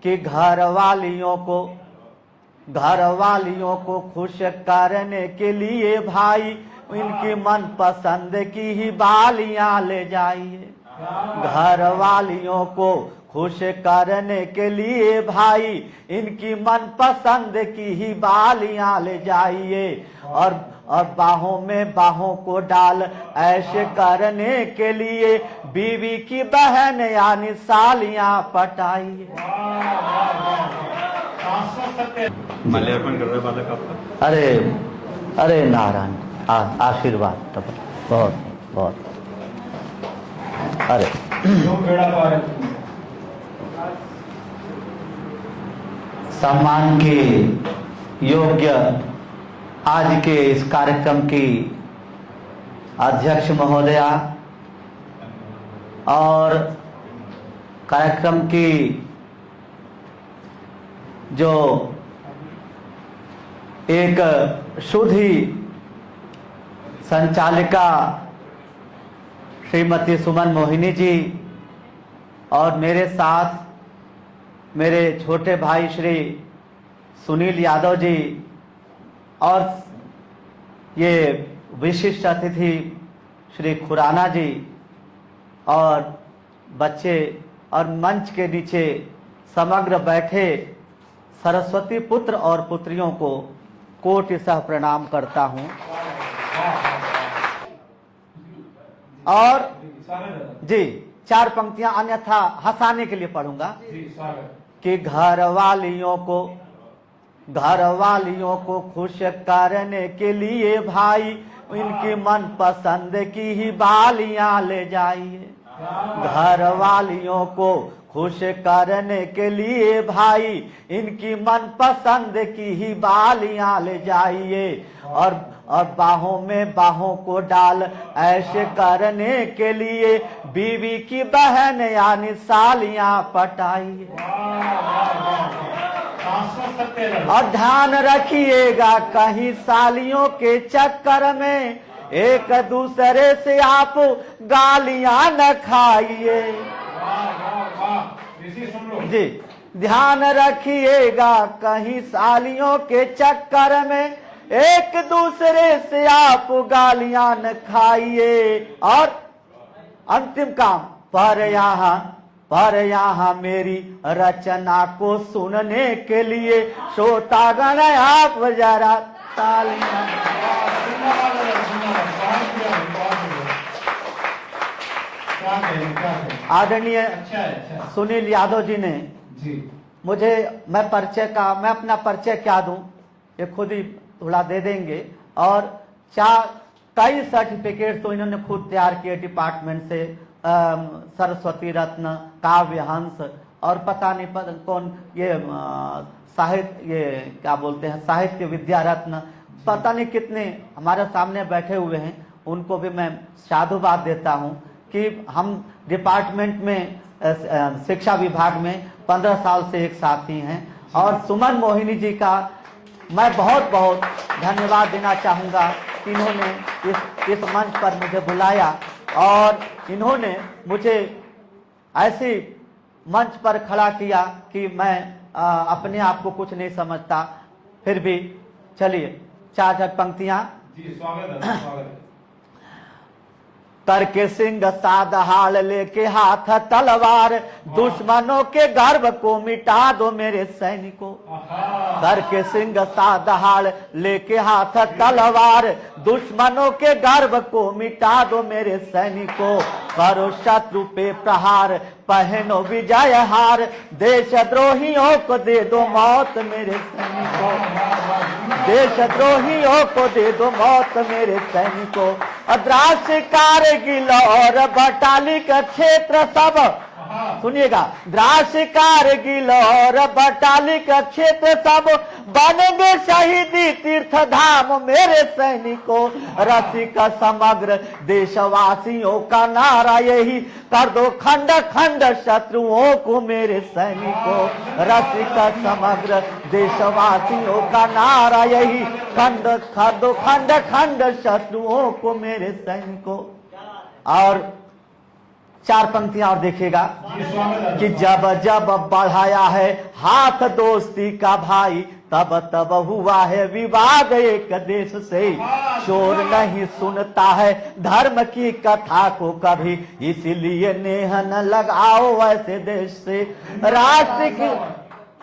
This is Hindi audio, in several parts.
कि घर वालियों को खुश करने के लिए भाई इनकी मन पसंद की ही बालियां ले जाइए। घर वालियों को खुश करने के लिए भाई इनकी मन पसंद की ही बालियां ले जाइए। और बाहों में बाहों को डाल ऐसे करने के लिए बीवी की बहन यानी सालियां पटाइए। माल्यार्पण कर रहे बालक आपका। अरे नारायण आशीर्वाद तब बहुत बहुत। अरे सम्मान के योग्य आज के इस कार्यक्रम की अध्यक्ष महोदया और कार्यक्रम की जो एक शुद्ध ही संचालिका श्रीमती सुमन मोहिनी जी और मेरे साथ मेरे छोटे भाई श्री सुनील यादव जी और ये विशिष्ट अतिथि श्री खुराना जी और बच्चे और मंच के नीचे समग्र बैठे सरस्वती पुत्र और पुत्रियों को कोटि सह प्रणाम करता हूं। और जी 4 पंक्तियां अन्यथा हंसाने के लिए पढ़ूंगा कि घर वालियों को खुश करने के लिए भाई इनकी मन पसंद की ही बालियां ले जाइए। घर वालियों को खुश करने के लिए भाई इनकी मन पसंद की ही बालियां ले जाइए। और बाहों में बाहों को डाल ऐसे करने के लिए बीवी की बहन यानी सालियां पटाइए। और ध्यान रखिएगा कहीं सालियों के चक्कर में एक दूसरे से आप गालियां न खाइए। जी ध्यान रखिएगा कहीं सालियों के चक्कर में एक दूसरे से आप गालियां न खाइए। और अंतिम काम पर यहाँ मेरी रचना को सुनने के लिए श्रोतागण आप जरा तालियां। आदरणीय सुनील यादव जी ने मुझे मैं अपना परिचय क्या दूं ये खुद ही थोड़ा दे देंगे। और कई सर्टिफिकेट तो इन्होंने खुद तैयार किए डिपार्टमेंट से, सरस्वती रत्न, काव्य हंस और पता नहीं कौन ये साहित्य ये क्या बोलते हैं साहित्य विद्या रत्न, पता नहीं कितने हमारे सामने बैठे हुए हैं। उनको भी मैं साधुवाद देता हूं कि हम डिपार्टमेंट में शिक्षा विभाग में 15 साल से एक साथी हैं। और सुमन मोहिनी जी का मैं बहुत बहुत धन्यवाद देना चाहूँगा कि इन्होंने इस मंच पर मुझे बुलाया और इन्होंने मुझे ऐसी मंच पर खड़ा किया कि मैं अपने आप को कुछ नहीं समझता। फिर भी चलिए 4 पंक्तियां। स्वागत है। करके सिंह सादहाल लेके हाथ तलवार दुश्मनों के गर्व को मिटा दो मेरे सैनिकों। करके सिंह सादहाल लेके हाथ तलवार दुश्मनों के गर्व को मिटा दो मेरे सैनिकों। करो शत्रु पे प्रहार पहनो विजय हार देशद्रोहियों को दे दो मौत मेरे सैनिकों। देशद्रोहियों को दे दो मौत मेरे सैनिकों। अद्रास कारगिल और बटाली का क्षेत्र सब सुनिएगा। द्रास कारगिल और बटाली का क्षेत्र सब बनेंगे शहीदी तीर्थ धाम मेरे सैनिकों। रसिक समग्र देशवासियों का नारा यही कर दो खंड खंड शत्रुओं को मेरे सैनिकों। रसिक समग्र देशवासियों का नारा यही कर दो खंड खंड शत्रुओं को मेरे सैनिकों। और 4 पंक्तियां और देखिएगा जी स्वागत है कि जब जब बढ़ाया है हाथ दोस्ती का भाई, तब तब हुआ है विवाद एक देश से। चोर नहीं सुनता है धर्म की कथा को कभी, इसलिए नेह न लगाओ ऐसे देश से। राष्ट्र की,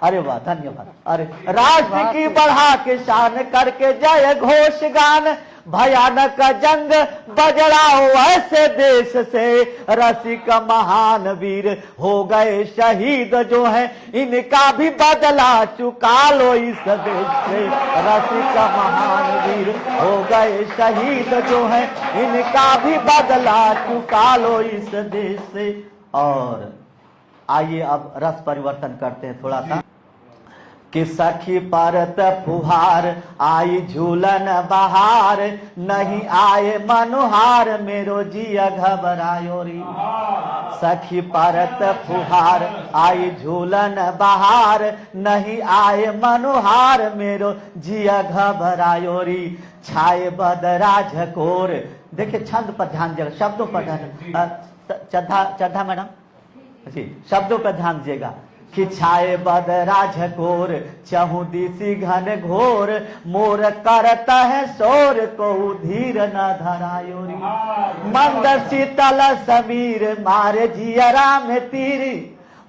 अरे वाह धन्यवाद, अरे राष्ट्र की बढ़ा के शान करके जय घोष गान, भयानक जंग बजड़ाओ ऐसे देश से। रसिक महान वीर हो गए शहीद जो है, इनका भी बदला चुका लो इस देश से। रसिक महान वीर हो गए शहीद जो है, इनका भी बदला चुका लो इस देश से। और आइए अब रस परिवर्तन करते हैं थोड़ा सा कि सखी परत फुहार आई झूलन बहार, नहीं आए मनुहार मेरो जिया घबरायो री। सखी परत फुहार आई झूलन बहार, नहीं आए मनुहार मेरो जिया घबरायो री। छाए बदरा झकोर, देखिए छंद पर ध्यान दीजिएगा, शब्दों पर ध्यान, चड्ढा मैडम जी, शब्दों पर ध्यान दीजिएगा कि छाए बदरा झकोर, चहु दिसी घन घोर, मोर करता है शोर को धीर न धरायो री। मंद शीतल समीर मारे जियरा में तीर,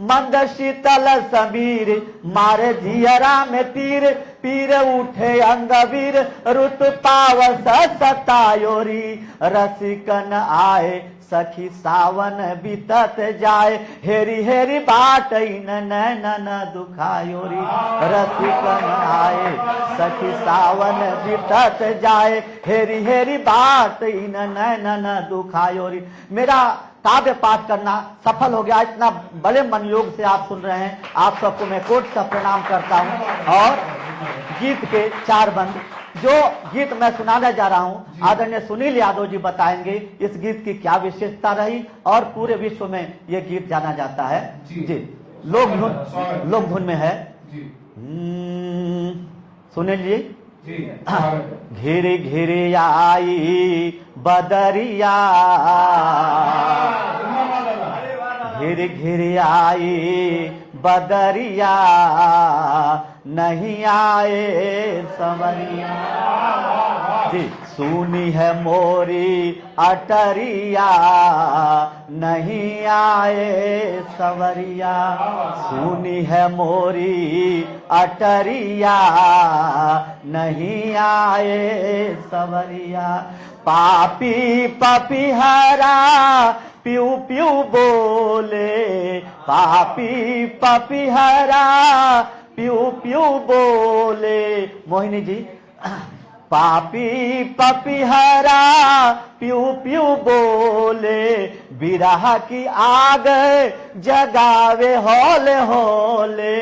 मंद शीतल समीर मारे जियरा में तीर, पीर उठे अंगवीर रुत पावस सतायोरी। रसिकन आए सखी सावन बीतत जाए, हेरी हेरी बाट इन नैन न दुखायोरी। रसिकन आए सखी सावन बीतत जाए, हेरी हेरी बाट इन नैन न दुखायोरी। मेरा काव्य पाठ करना सफल हो गया, इतना बड़े मनयोग से आप सुन रहे हैं, आप सबको मैं कोट सा प्रणाम करता हूं। और गीत के 4 बंद, जो गीत मैं सुनाने जा रहा हूं, आदरणीय सुनील यादव जी बताएंगे इस गीत की क्या विशेषता रही और पूरे विश्व में यह गीत जाना जाता है। जी लोक धुन में है। सुनील जी। घिर घिर आई बदरिया, घिर घिर आई बदरिया, नहीं आए संवरिया जी। सुनी है मोरी अटरिया, नहीं आए संवरिया। सुनी है मोरी अटरिया, नहीं आए संवरिया। पापी पपीहरा प्यू प्यू बोले, पापी पपीहरा प्यू प्यू बोले। मोहिनी जी। पापी पपीहरा प्यू प्यू बोले, बिरह की आग जगावे होले होले।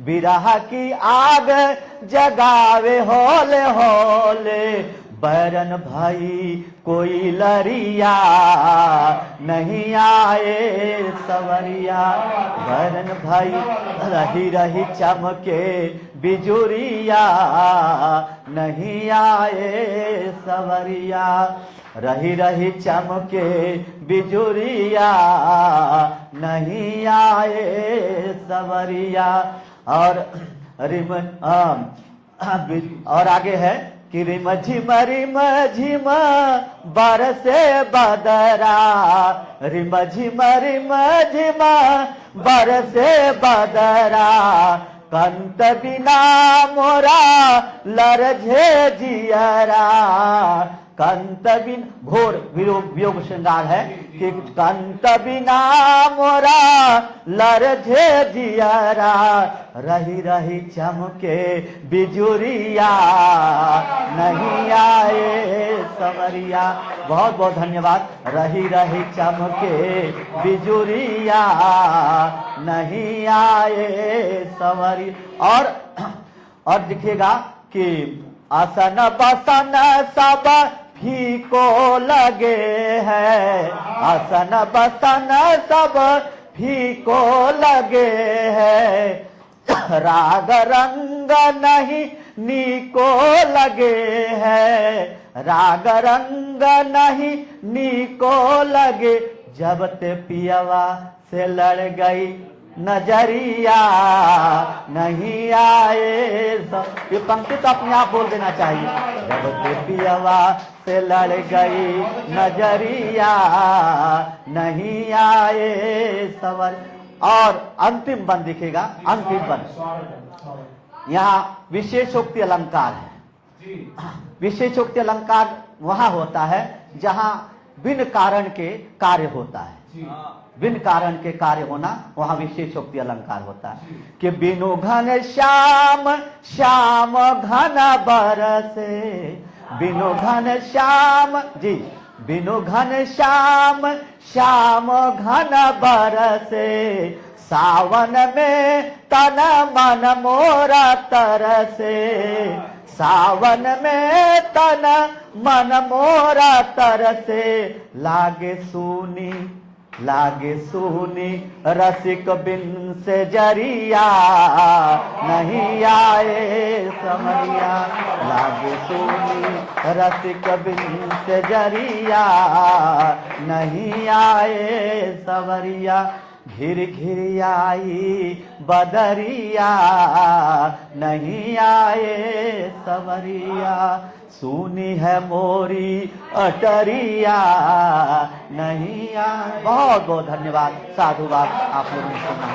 बिरह की आग जगावे होले होले। बैरन भाई कोई लरिया, नहीं आए सवरिया। बैरन भाई रही रही चमके बिजुरिया, नहीं आए सवरिया। रही रही चमके बिजुरिया, नहीं आए सवरिया। और आगे है कि रिम झिम बरसे बदरा। रिम झिम बरसे बदरा, कंत बिना मोरा लरझे जियरा। कंत बिन घोर वियोग श्रृंगार है कि कंत बिना मोरा लरझे जियरा। रही रही चमके बिजुरिया, नहीं आए सवरिया। बहुत बहुत धन्यवाद। रही रही चमके बिजुरिया, नहीं आए सवरिया। और दिखेगा कि आसन बसन सब फीको लगे है। आसन बसन सब फीको लगे है। राग रंग नहीं नीको लगे है। राग रंग नहीं नीको लगे। जब ते पियवा से लड़ गई नजरिया नहीं आए सब। ये पंक्ति तो अपने आप बोल देना चाहिए। जब ते पियवा से लड़ गई नजरिया नहीं आए सवर। और अंतिम बंद दिखेगा, अंतिम बंद। यहाँ विशेषोक्ति अलंकार है। विशेषोक्ति अलंकार वहां होता है जहां बिन कारण के कार्य होता है। बिन कारण के कार्य होना वहां विशेषोक्ति अलंकार होता है कि बिनु घन श्याम श्याम घन बरसे। बिनु घन श्याम जी, बिनु घन श्याम श्याम घन बरसे। सावन में तन मन मोरा तरसे। सावन में तन मन मोरा तरसे। लागे सूनी रसिक बिन से जरिया नहीं आए समरिया। लागे सूनी रसिक बिन से जरिया नहीं आए सवरिया। घिर घिर आई बदरिया नहीं आए सवरिया। सुनी है मोरी अटरिया नहीं आए। बहुत बहुत धन्यवाद, साधुवाद आप लोगों ने सुना।